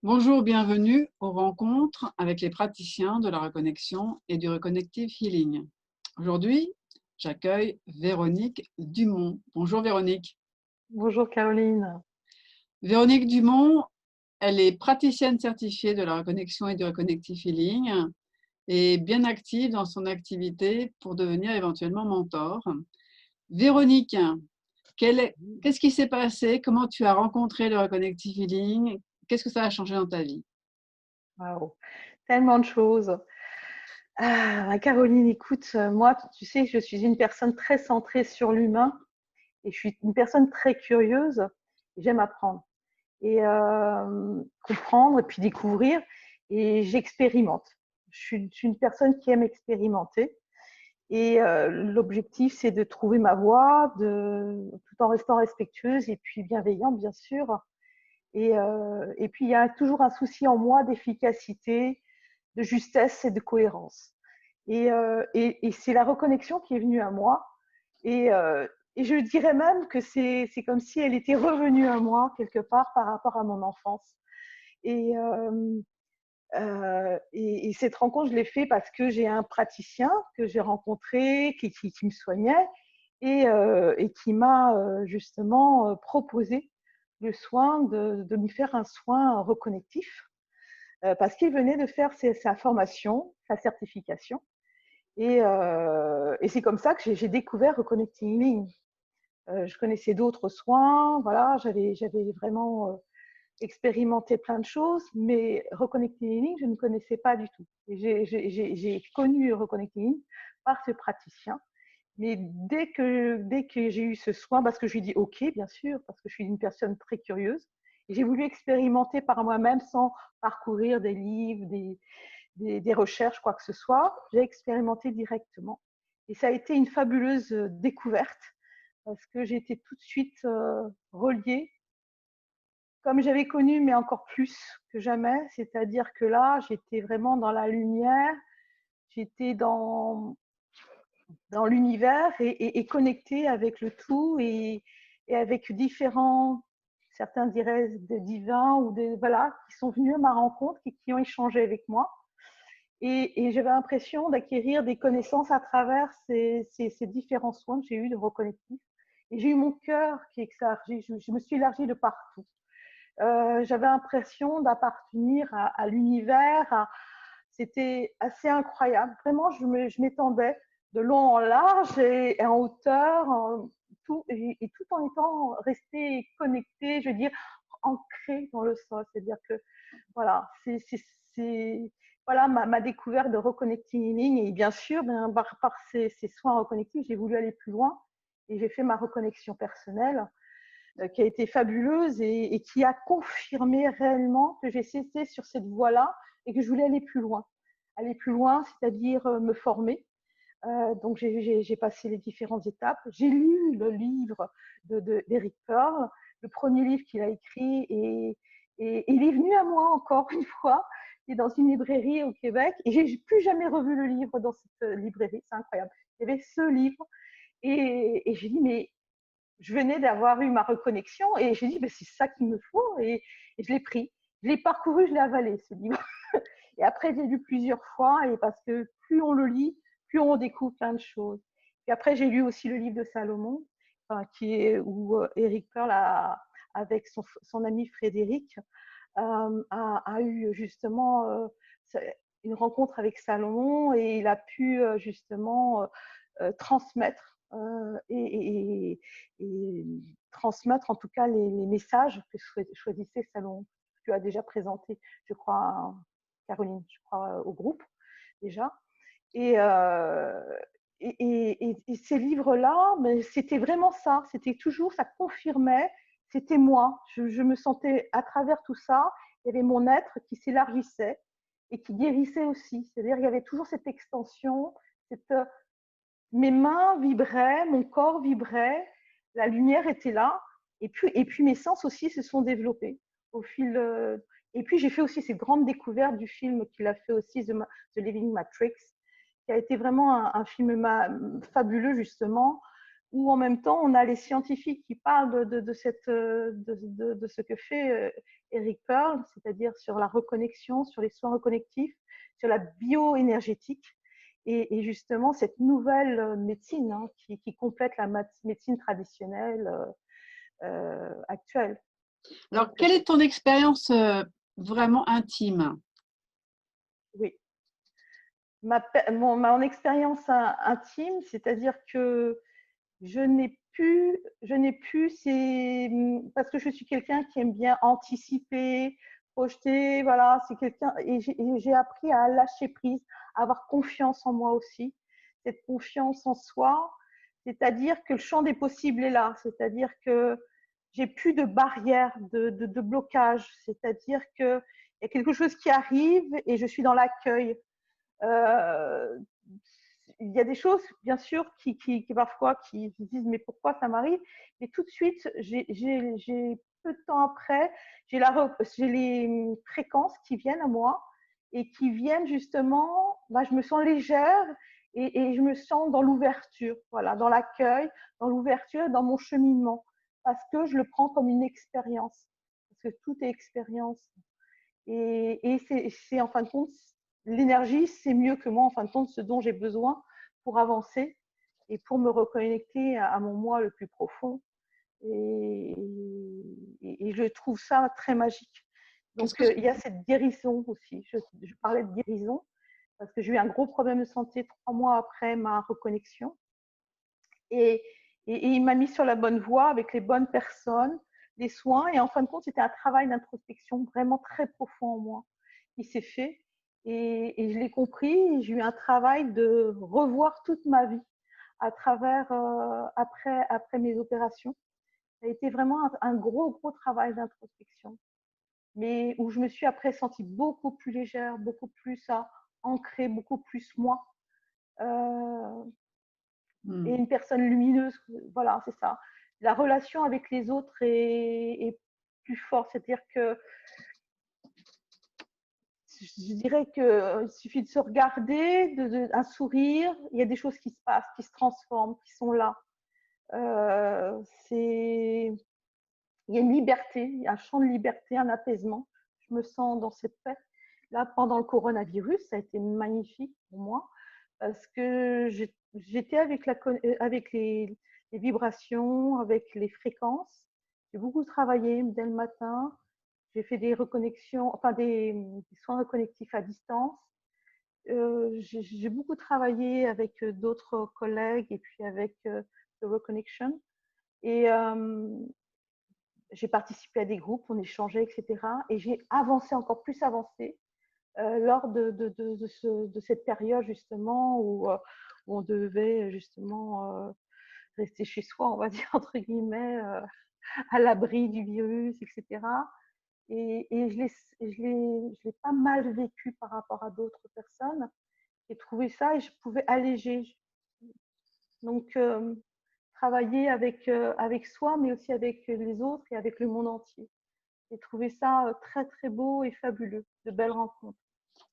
Bonjour, bienvenue aux rencontres avec les praticiens de la reconnexion et du Reconnective Healing. Aujourd'hui, j'accueille Véronique Dumont. Bonjour Véronique. Bonjour Caroline. Véronique Dumont, elle est praticienne certifiée de la reconnexion et du Reconnective Healing et bien active dans son activité pour devenir éventuellement mentor. Véronique, qu'est-ce qui s'est passé? Comment tu as rencontré le Reconnective Healing? Qu'est-ce que ça a changé dans ta vie? Waouh, tellement de choses. Caroline, écoute, moi, tu sais, je suis une personne très centrée sur l'humain et je suis une personne très curieuse. J'aime apprendre et comprendre et puis découvrir et j'expérimente. Je suis une personne qui aime expérimenter et l'objectif, c'est de trouver ma voie tout en restant respectueuse et puis bienveillante, bien sûr. Et puis, il y a toujours un souci en moi d'efficacité, de justesse et de cohérence. Et c'est la reconnexion qui est venue à moi. Et, euh, et je dirais même que c'est comme si elle était revenue à moi quelque part par rapport à mon enfance. Et, et cette rencontre, je l'ai fait parce que j'ai un praticien que j'ai rencontré, qui me soignait et qui m'a justement proposé le soin de me faire un soin reconnectif parce qu'il venait de faire sa formation, sa certification. Et c'est comme ça que j'ai découvert Reconnecting Healing. Je connaissais d'autres soins, voilà, j'avais vraiment expérimenté plein de choses, mais Reconnecting Healing, je ne connaissais pas du tout. J'ai connu Reconnecting Healing par ce praticien. Mais dès que j'ai eu ce soin, parce que je lui dis OK, bien sûr, parce que je suis une personne très curieuse, et j'ai voulu expérimenter par moi-même sans parcourir des livres, des recherches, quoi que ce soit. J'ai expérimenté directement. Et ça a été une fabuleuse découverte parce que j'ai été tout de suite reliée, comme j'avais connu, mais encore plus que jamais. C'est-à-dire que là, j'étais vraiment dans la lumière, j'étais dans l'univers et connectée avec le tout et avec différents, certains diraient des divins ou des voilà, qui sont venus à ma rencontre et qui ont échangé avec moi. Et j'avais l'impression d'acquérir des connaissances à travers ces différents soins que j'ai eu de reconnectif. Et j'ai eu mon cœur qui est élargi, je me suis élargie de partout. J'avais l'impression d'appartenir à l'univers. C'était assez incroyable. Vraiment, je m'étendais de long en large et en hauteur, tout, et tout en étant resté connecté, je veux dire, ancré dans le sol. C'est-à-dire que, voilà, c'est voilà ma découverte de Reconnecting Healing. Et bien sûr, par ces soins reconnectifs, j'ai voulu aller plus loin et j'ai fait ma reconnexion personnelle qui a été fabuleuse et qui a confirmé réellement que j'étais sur cette voie-là et que je voulais aller plus loin. Aller plus loin, c'est-à-dire me former. Donc j'ai passé les différentes étapes. J'ai lu le livre d'Eric Pearl, le premier livre qu'il a écrit, et il est venu à moi encore une fois. Il est dans une librairie au Québec et j'ai plus jamais revu le livre dans cette librairie. C'est incroyable. Il y avait ce livre et j'ai dit mais je venais d'avoir eu ma reconnexion et j'ai dit, ben, c'est ça qu'il me faut et je l'ai pris. Je l'ai parcouru, je l'ai avalé, ce livre. Et après, je l'ai lu plusieurs fois et parce que plus on le lit, plus on découvre plein de choses. Et après, j'ai lu aussi le livre de Salomon, qui est où Eric Pearl, avec son ami Frédéric, a eu justement une rencontre avec Salomon et il a pu justement transmettre et transmettre en tout cas les messages que choisissait Salomon. Tu as déjà présenté, je crois, Caroline, je crois, au groupe déjà. Et, euh, et ces livres-là, c'était vraiment ça. C'était toujours, ça confirmait, c'était moi. Je me sentais à travers tout ça, il y avait mon être qui s'élargissait et qui guérissait aussi. C'est-à-dire, il y avait toujours cette extension, cette, mes mains vibraient, mon corps vibrait, la lumière était là. Et puis mes sens aussi se sont développés au fil. Et puis j'ai fait aussi cette grande découverte du film qu'il a fait aussi, The Living Matrix, qui a été vraiment un film fabuleux justement, où en même temps, on a les scientifiques qui parlent de ce que fait Eric Pearl, c'est-à-dire sur la reconnexion, sur les soins reconnectifs, sur la bioénergétique, et justement cette nouvelle médecine hein, qui complète la médecine traditionnelle actuelle. Alors, Donc, quelle est ton expérience vraiment intime? oui. Mon expérience intime, c'est-à-dire que je n'ai plus, c'est parce que je suis quelqu'un qui aime bien anticiper, projeter, voilà, c'est quelqu'un, et j'ai appris à lâcher prise, à avoir confiance en moi aussi, cette confiance en soi, c'est-à-dire que le champ des possibles est là, c'est-à-dire que j'ai plus de barrières, de blocage, c'est-à-dire que il y a quelque chose qui arrive et je suis dans l'accueil. Euh, il y a des choses, bien sûr, qui parfois qui disent mais pourquoi ça m'arrive. Mais tout de suite, j'ai peu de temps après, j'ai les fréquences qui viennent à moi et qui viennent justement, bah, je me sens légère et je me sens dans l'ouverture, voilà, dans l'accueil, dans l'ouverture, dans mon cheminement, parce que je le prends comme une expérience, parce que tout est expérience. Et c'est en fin de compte, l'énergie, c'est mieux que moi, en fin de compte, ce dont j'ai besoin pour avancer et pour me reconnecter à mon moi le plus profond. Et, et je trouve ça très magique. Qu'est-ce Donc, que il y a cette guérison aussi. Je parlais de guérison parce que j'ai eu un gros problème de santé 3 mois après ma reconnexion. Et, il m'a mis sur la bonne voie avec les bonnes personnes, les soins. Et en fin de compte, c'était un travail d'introspection vraiment très profond en moi qui s'est fait. Et je l'ai compris. J'ai eu un travail de revoir toute ma vie à travers, après mes opérations. Ça a été vraiment un gros, gros travail d'introspection. Mais où je me suis après sentie beaucoup plus légère, beaucoup plus ancrée, beaucoup plus moi. Euh, et Hmm. une personne lumineuse. Voilà, c'est ça. La relation avec les autres est plus forte. C'est-à-dire que je dirais qu'il suffit de se regarder, un sourire, il y a des choses qui se passent, qui se transforment, qui sont là. Il y a une liberté, un champ de liberté, un apaisement. Je me sens dans cette paix. Là, pendant le coronavirus, ça a été magnifique pour moi parce que j'étais avec les vibrations, avec les fréquences. J'ai beaucoup travaillé dès le matin. J'ai fait des reconnexions, enfin des soins reconnectifs à distance. J'ai beaucoup travaillé avec d'autres collègues et puis avec The Reconnection. Et j'ai participé à des groupes, on échangeait, etc. Et j'ai avancé, encore plus avancé, lors de cette période justement où on devait justement rester chez soi, on va dire entre guillemets, à l'abri du virus, etc. Et je l'ai pas mal vécu par rapport à d'autres personnes. J'ai trouvé ça et je pouvais alléger. Donc, travailler avec soi, mais aussi avec les autres et avec le monde entier. J'ai trouvé ça très, très beau et fabuleux, de belles rencontres.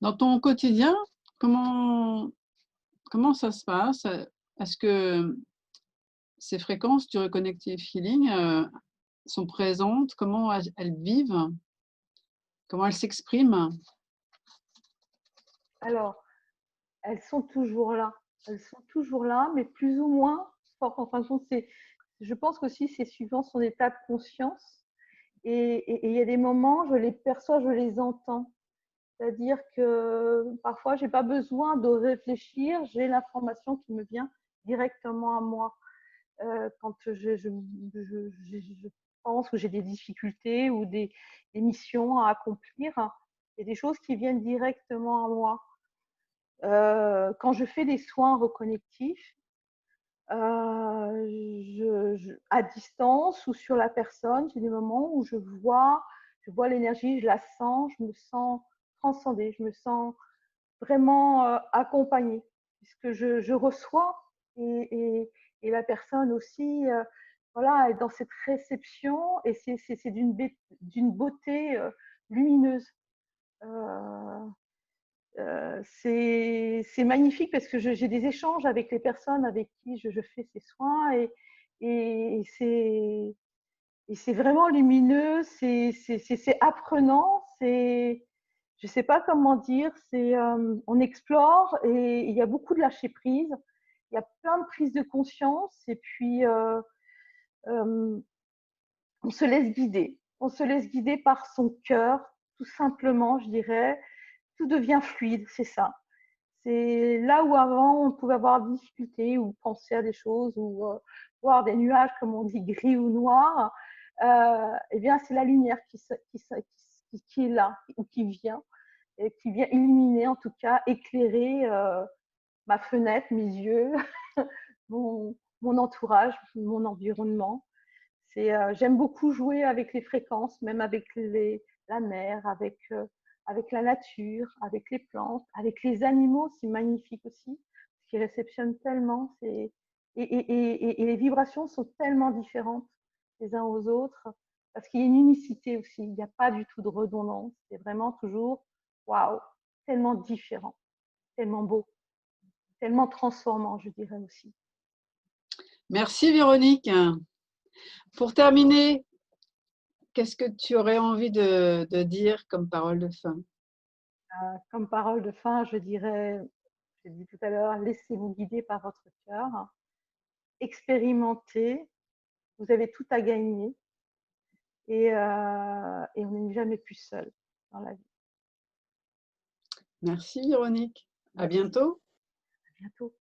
Dans ton quotidien, comment, comment ça se passe? Est-ce que ces fréquences du reconnective healing sont présentes? Comment elles vivent? Comment elles s'expriment? Alors, elles sont toujours là. Elles sont toujours là, mais plus ou moins fort. En fin de compte, je pense qu'aussi c'est suivant son état de conscience. Et il y a des moments, je les perçois, je les entends. C'est-à-dire que parfois, je n'ai pas besoin de réfléchir, j'ai l'information qui me vient directement à moi. Quand je pense que j'ai des difficultés ou des missions à accomplir, il y a des choses qui viennent directement à moi. Quand je fais des soins reconnectifs, à distance ou sur la personne, j'ai des moments où je vois l'énergie, je la sens, je me sens transcendée, je me sens vraiment accompagnée, puisque je reçois et la personne aussi, voilà, est dans cette réception et c'est d'une beauté lumineuse. Euh, C'est magnifique parce que j'ai des échanges avec les personnes avec qui je fais ces soins et c'est vraiment lumineux, c'est apprenant, je ne sais pas comment dire, on explore et il y a beaucoup de lâcher prise, il y a plein de prise de conscience et puis on se laisse guider. On se laisse guider par son cœur, tout simplement, je dirais. Tout devient fluide, c'est ça. C'est là où avant on pouvait avoir des difficultés ou penser à des choses ou voir des nuages, comme on dit, gris ou noirs. Eh bien, c'est la lumière qui est là ou qui vient et qui vient illuminer, en tout cas, éclairer ma fenêtre, mes yeux, mon entourage, mon environnement. J'aime beaucoup jouer avec les fréquences, même avec la mer, avec la nature, avec les plantes, avec les animaux, c'est magnifique aussi, ce qui réceptionnent tellement. Et les vibrations sont tellement différentes les uns aux autres, parce qu'il y a une unicité aussi, il n'y a pas du tout de redondance, c'est vraiment toujours, waouh, tellement différent, tellement beau, tellement transformant, je dirais aussi. Merci Véronique. Pour terminer, qu'est-ce que tu aurais envie de dire comme parole de fin? Comme parole de fin, je dirais, j'ai dit tout à l'heure, laissez-vous guider par votre cœur, expérimentez, vous avez tout à gagner et on n'est jamais plus seul dans la vie. Merci Véronique. À Merci, bientôt. à bientôt.